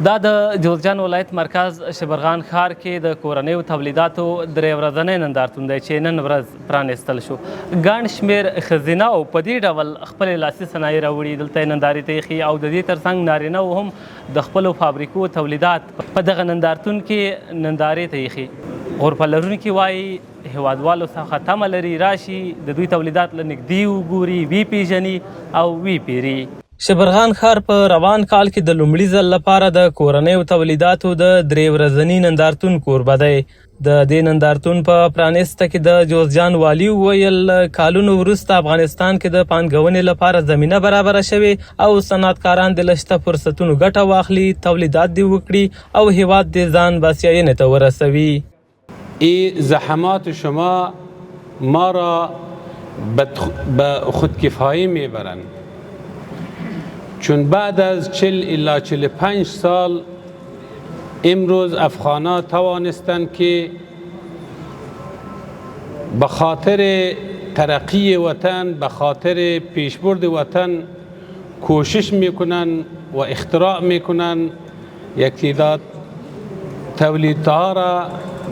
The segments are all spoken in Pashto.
دا د جوزجان ولایت مرکز شبرغان ښار کې د کورنیو تولیداتو درې ورځنی نندارتون دی چې نن ورځ پرانیستل شو. ګڼ شمېر ښځینه او په دې ډول خپلې لاسي صنایع راوړي دلته یې نندارې ته ایښي او د دې ترڅنګ نارینهو هم د خپلو فابریکو تولیدات په دغه نندارتون کې نندارې ته ایښي. غرفه لرونکي وایي هیوادوالو څخه تمه لري راشي د دوی تولیدات له نږدې وګوري، وی پیژني او وی پیري. شبرغان ښار په روان کال کې د لومړي ځل لپاره د کورنیو تولیداتو د درې ورځني نندارتون کوربه دی. د دې نندارتون په پرانیسته کې د جوزجان والي وویل کالونو وروسته افغانستان کې د پانګونې لپاره زمینه برابره شوې او صنعتکاران د لشته فرصتونو ګټه واخلي، تولیدات دې وکړي او هیواد دې ځان بسیاینې ته ورسوي. این زحمات شما ما را به خودکفایی میبرند، چون بعد از 40 الی 45 سال امروز افغان‌ها توانستند که به خاطر ترقی وطن، به خاطر پیشبرد وطن کوشش میکنن و اختراع میکنن، یک تعداد تولیدها را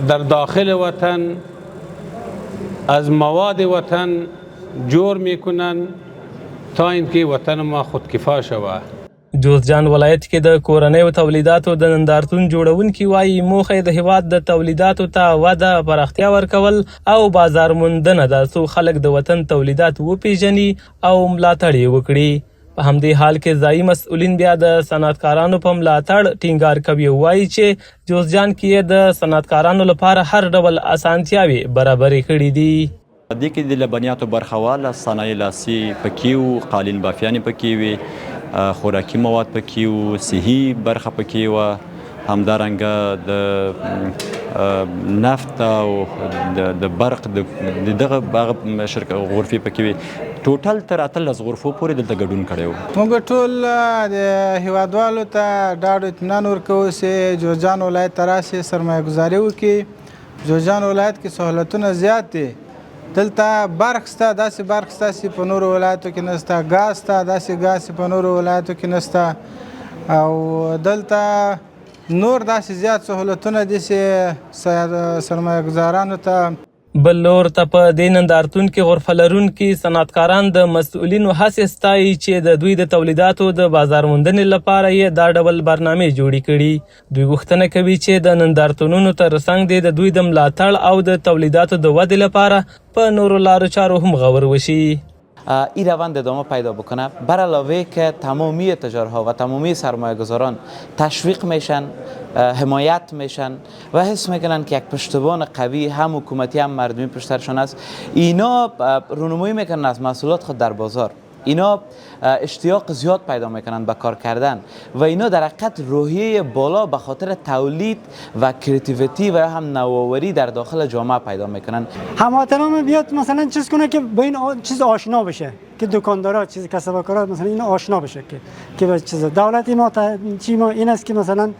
در داخل وطن از مواد وطن جور میکنن تا اینکه وطن ما خودکفا شوه. جوزجان ولایت کې د کورنیو تولیداتو د نندارتون جوړونکي وایي موخه د هیواد د تولیداتو ته وده پراختیا ورکول او بازار موندنه ده څو خلک د وطن تولیدات وپیژني او ملاتړ یې وکړي. په همدې حال کې ځایي مسؤلین بیا د صنعتکارانو په ملاتړ ټینګار کوي او وایي چې جوزجان کې د صنعتکارانو لپاره هر ډول اسانتیاوې برابرې کړي دي. دې کې د لبنیاتو برخواله صنایع لاسي پکې وو، قالین بافیانې پکې وې، خوراکي مواد پکې وو، صحي برخه پکې وه، همدارنګه د نفت او د برق دغه غرفې پکې وې. ټوټل تر 18 غرفو پورې دلته ګډون کړی و. موږ ټول د هیوادوالو ته ډاډ اطمینان ورکوو چې جوزجان ولایت ته راشي، سرمایه ګزاري وکړي. جوزجان ولایت کې سهولتونه زیات دي. دلته برق شته، داسې برق شته چې په نورو ولایتو کې نشته. ګاز شته، داسې ګاز چې په نورو ولایتو کې نشته. او دلته نور داسې زیات سهولتونه دي چې سرمایه ګزارانو ته. بل لور ته په دې نندارتون کې غرفه لرونکي صنعتکاران د مسؤلینو هڅې ستایي چې د دوی د تولیداتو د بازار موندنې لپاره یې دا ډول برنامې جوړې کړي. دوی غوښتنه کوي چې د نندارتونونو ترڅنګ د دوی د ملاتړ او د تولیداتو د ودې لپاره په نورو لارو چارو هم غور وشي. این روند ادامه پیدا بکنه، بر علاوه که تمامی تجارها و تمامی سرمایه گذاران تشویق میشن، حمایت میشن و حس میکنن که یک پشتوان قوی هم حکومتی هم مردمی پشترشان است، اینا رونمایی میکنن از محصولات خود در بازار. اینا اشتیاق زیاد پیدا میکنن به کار کردن و اینا در حقیقت روحیه بالا به خاطر تولید و کریتیویتی و هم نوآوری در داخل جامعه پیدا میکنن. هموطنان بیاد مثلا چیز کنه که با این چیز آشنا بشه، که دکاندارا چیز کسب و کارا مثلا این آشنا بشه که به چیز دولتی ما این است که مثلا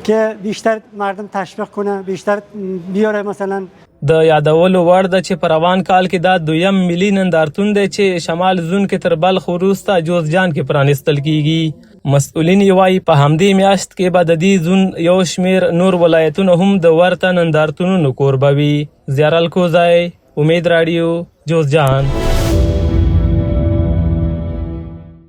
که بیشتر مردم تشویق کنه، بیشتر بیاره. مثلا د یادولو وړ ده چې په روان کال کې دا دویم ملي نندارتون دی چې شمال زون کې تر بلخ وروسته جوزجان کې پرانیستل کیږي. مسؤلین یې وایي په همدې میاشت کې به د دې زون یو شمېر نور ولایتونه هم د ورته نندارتونونو کوربه وي. زیارل کوزی، امید راډیو، جوزجان.